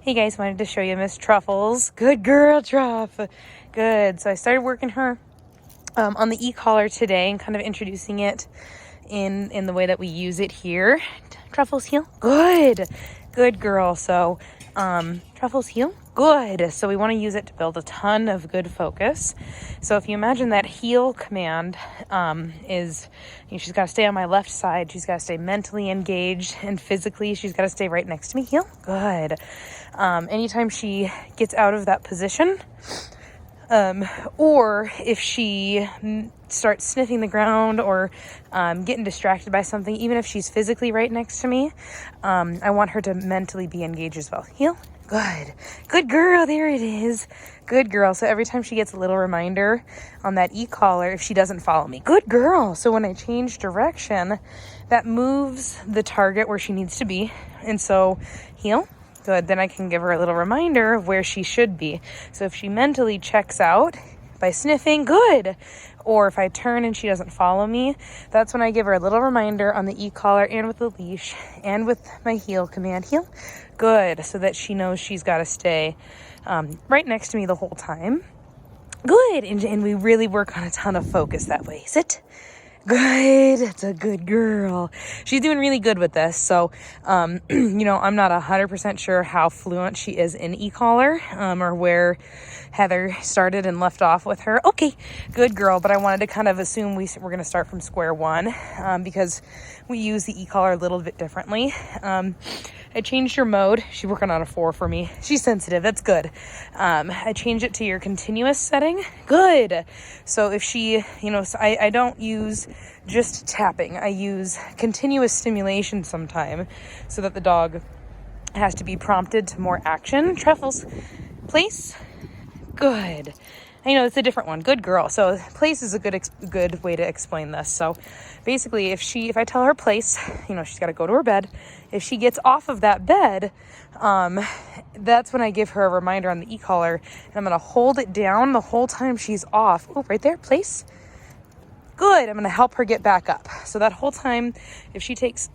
Hey guys, wanted to show you Miss Truffles. Good girl, Truff. Good. So I started working her on the e-collar today and kind of introducing it in the way that we use it here. Truffles, heel. Good. Good girl. So Truffles, heel. Good. So we want to use it to build a ton of good focus. So if you imagine that heel command is, she's got to stay on my left side. She's got to stay mentally engaged, and physically she's got to stay right next to me. Heel. Good. Anytime she gets out of that position, or if she starts sniffing the ground or getting distracted by something, even if she's physically right next to me, I want her to mentally be engaged as well. Heel. Good. Good girl. There it is. Good girl. So every time she gets a little reminder on that e-collar, if she doesn't follow me. Good girl. So when I change direction, that moves the target where she needs to be. And so heel. Good. Then I can give her a little reminder of where she should be. So if she mentally checks out by sniffing, good. Or if I turn and she doesn't follow me, that's when I give her a little reminder on the e-collar and with the leash and with my heel command. Heel. Good. So that she knows she's got to stay right next to me the whole time. Good. And we really work on a ton of focus that way. Sit. Good. That's a good girl. She's doing really good with this. So, I'm not 100% sure how fluent she is in e-collar, or where Heather started and left off with her. Okay, good girl. But I wanted to kind of assume we're going to start from square one, because we use the e-collar a little bit differently. I changed her mode. She's working on a 4 for me. She's sensitive. That's good. I changed it to your continuous setting. Good. So if she, so I don't use just tapping. I use continuous stimulation sometime so that the dog has to be prompted to more action. Truffles, place. Good. I know it's a different one. Good girl. So place is a good way to explain this. So basically if I tell her place, she's got to go to her bed. If she gets off of that bed, that's when I give her a reminder on the e-collar, and I'm going to hold it down the whole time she's off. Oh, right there, place. Good. I'm going to help her get back up. So that whole time, if she takes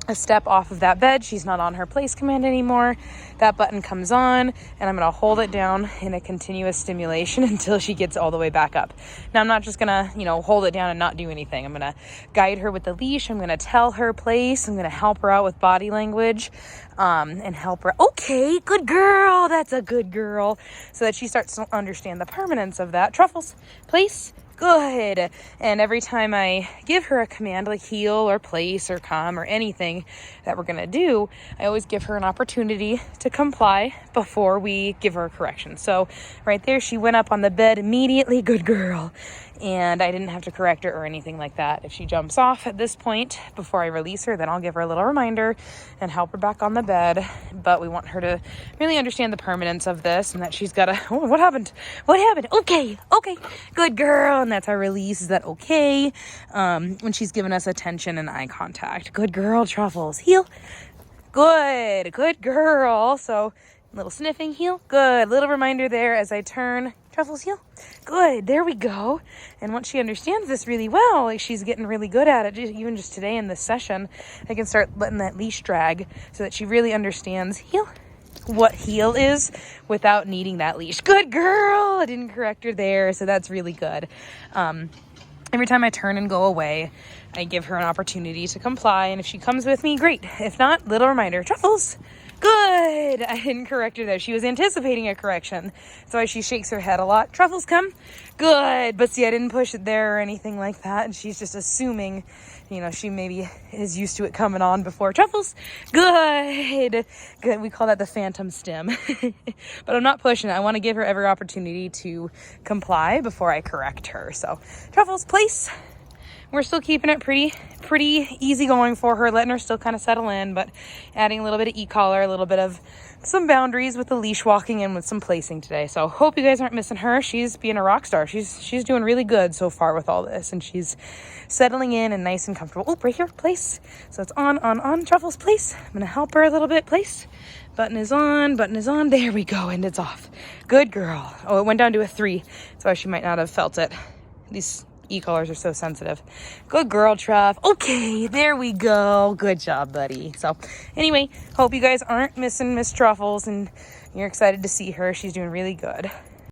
a step off of that bed, she's not on her place command anymore, that button comes on, and I'm going to hold it down in a continuous stimulation until she gets all the way back up. Now, I'm not just going to, hold it down and not do anything. I'm going to guide her with the leash. I'm going to tell her place. I'm going to help her out with body language, and help her. Okay, good girl. That's a good girl. So that she starts to understand the permanence of that. Truffles, place. Good. And every time I give her a command like heel or place or come or anything that we're going to do, I always give her an opportunity to comply before we give her a correction. So right there, she went up on the bed immediately. Good girl. And I didn't have to correct her or anything like that. If she jumps off at this point before I release her, then I'll give her a little reminder and help her back on the bed. But we want her to really understand the permanence of this and that she's got to, oh, what happened? What happened? Okay, good girl. And that's our release. Is that okay? When she's given us attention and eye contact. Good girl, Truffles. Heel. Good girl. So little sniffing, heel. Good. Little reminder there as I turn. Truffles, heel. Good. There we go. And once she understands this really well, like she's getting really good at it, even just today in this session, I can start letting that leash drag so that she really understands heel, what heel is without needing that leash. Good girl. I didn't correct her there, so that's really good. Every time I turn and go away, I give her an opportunity to comply, and if she comes with me, great. If not, little reminder. Truffles. Good. I didn't correct her there. She was anticipating a correction. That's why she shakes her head a lot. Truffles, come. Good. But see, I didn't push it there or anything like that. And she's just assuming, she maybe is used to it coming on before. Truffles. Good. We call that the phantom stim. But I'm not pushing it. I want to give her every opportunity to comply before I correct her. So, Truffles, place. We're still keeping it pretty easy going for her, letting her still kind of settle in, but adding a little bit of e-collar, a little bit of some boundaries with the leash walking in with some placing today. So hope you guys aren't missing her. She's being a rock star. She's doing really good so far with all this, and she's settling in and nice and comfortable. Oh, right here, place. So it's on, Truffles, place. I'm going to help her a little bit, place. Button is on. There we go, and it's off. Good girl. Oh, it went down to a 3. That's why she might not have felt it. At least E-collars are so sensitive. Good girl, Truff. Okay, there we go. Good job, buddy. So anyway, hope you guys aren't missing Miss Truffles and you're excited to see her. She's doing really good.